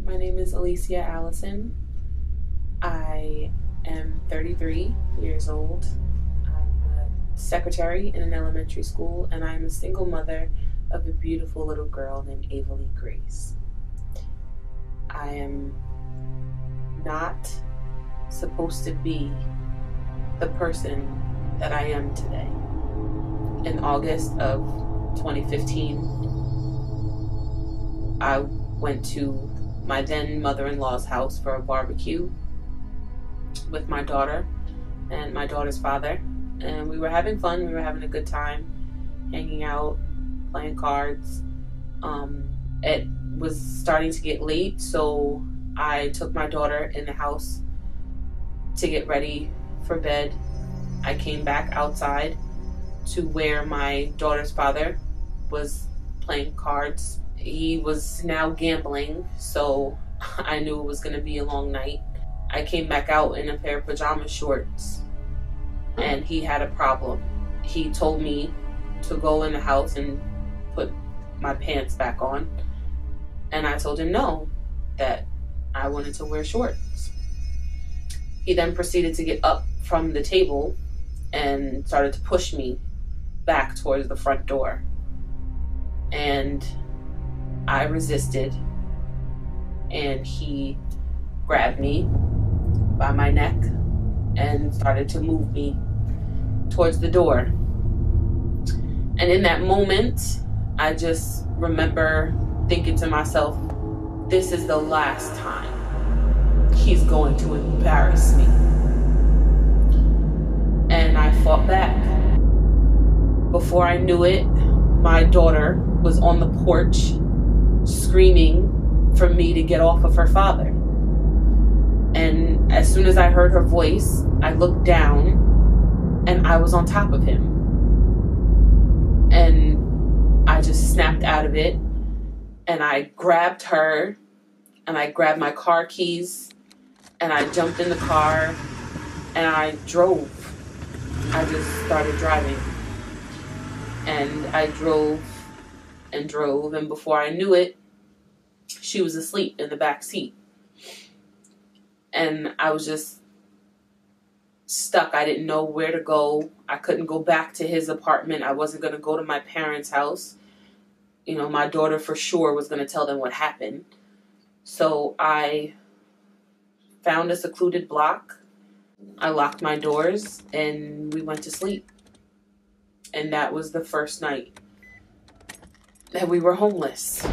My name is Alicia Allison. I am 33 years old. I'm a secretary in an elementary school, and I'm a single mother of a beautiful little girl named Avalie Grace. I am not supposed to be the person that I am today. In August of 2015, I went to my then mother-in-law's house for a barbecue with my daughter and my daughter's father, and we were having fun. We were having a good time, hanging out, playing cards. It was starting to get late, so I took my daughter in the house to get ready for bed. I came back outside to where my daughter's father was playing cards. He was now gambling, so I knew it was going to be a long night. I came back out in a pair of pajama shorts, and he had a problem. He told me to go in the house and put my pants back on, and I told him no, that I wanted to wear shorts. He then proceeded to get up from the table and started to push me back towards the front door, and I resisted, and he grabbed me by my neck and started to move me towards the door. And in that moment, I just remember thinking to myself, this is the last time he's going to embarrass me. And I fought back. Before I knew it, my daughter was on the porch screaming for me to get off of her father. And as soon as I heard her voice, I looked down and I was on top of him. And I just snapped out of it, and I grabbed her, and I grabbed my car keys, and I jumped in the car, and I drove. I just started driving. And I drove and drove, and before I knew it, she was asleep in the back seat. And I was just stuck. I didn't know where to go. I couldn't go back to his apartment. I wasn't going to go to my parents' house. You know, my daughter for sure was going to tell them what happened. So I found a secluded block. I locked my doors, and we went to sleep. And that was the first night that we were homeless.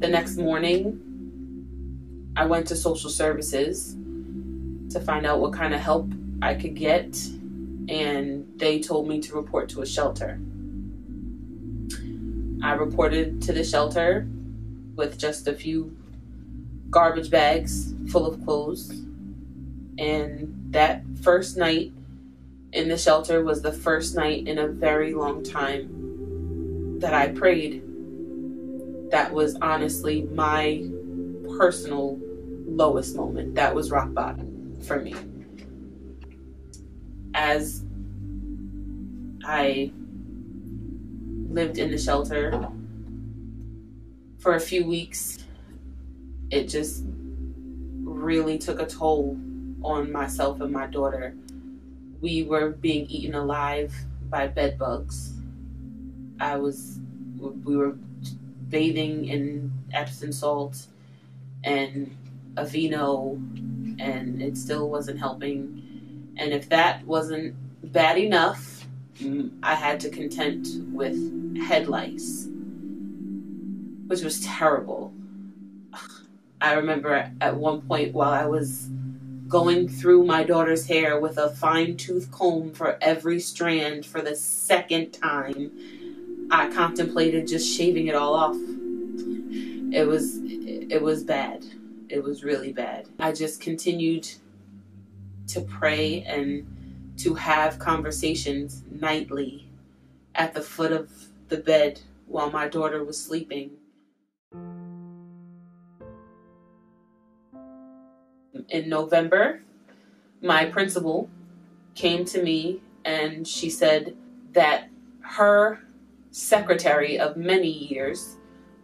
The next morning, I went to social services to find out what kind of help I could get, and they told me to report to a shelter. I reported to the shelter with just a few garbage bags full of clothes, and that first night in the shelter was the first night in a very long time that I prayed. That was honestly my personal lowest moment. That was rock bottom for me. As I lived in the shelter for a few weeks, it just really took a toll on myself and my daughter. We were being eaten alive by bed bugs. We were bathing in Epsom salt and Aveeno, and it still wasn't helping. And if that wasn't bad enough, I had to contend with head lice, which was terrible. I remember at one point, while I was going through my daughter's hair with a fine-tooth comb for every strand for the second time, I contemplated just shaving it all off. It was bad. It was really bad. I just continued to pray and to have conversations nightly at the foot of the bed while my daughter was sleeping. In November, my principal came to me and she said that her secretary of many years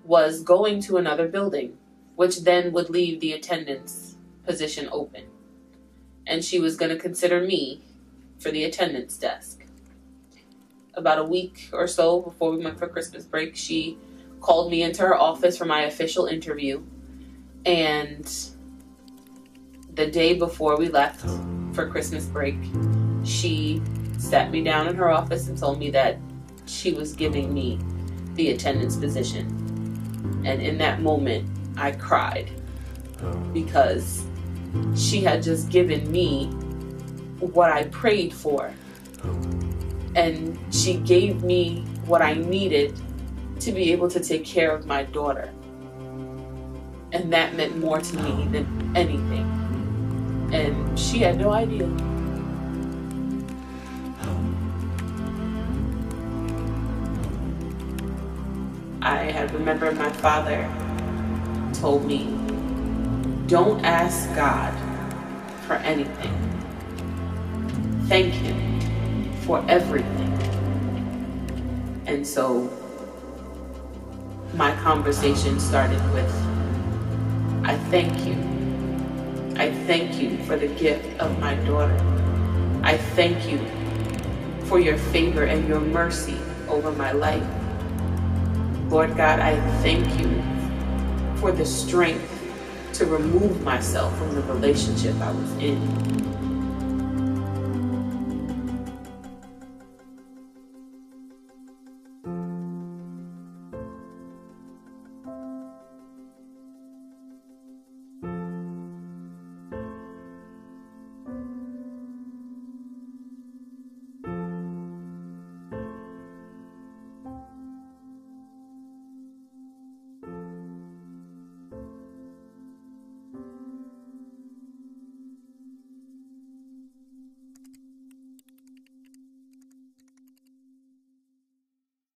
was going to another building, which then would leave the attendance position open. And she was going to consider me for the attendance desk. About a week or so before we went for Christmas break, she called me into her office for my official interview. And the day before we left for Christmas break, she sat me down in her office and told me that she was giving me the attendance position. And in that moment, I cried because she had just given me what I prayed for. And she gave me what I needed to be able to take care of my daughter. And that meant more to me than anything. And she had no idea. I had remembered my father told me, don't ask God for anything. Thank Him for everything. And so my conversation started with, I thank you. I thank you for the gift of my daughter. I thank you for your favor and your mercy over my life. Lord God, I thank you for the strength to remove myself from the relationship I was in.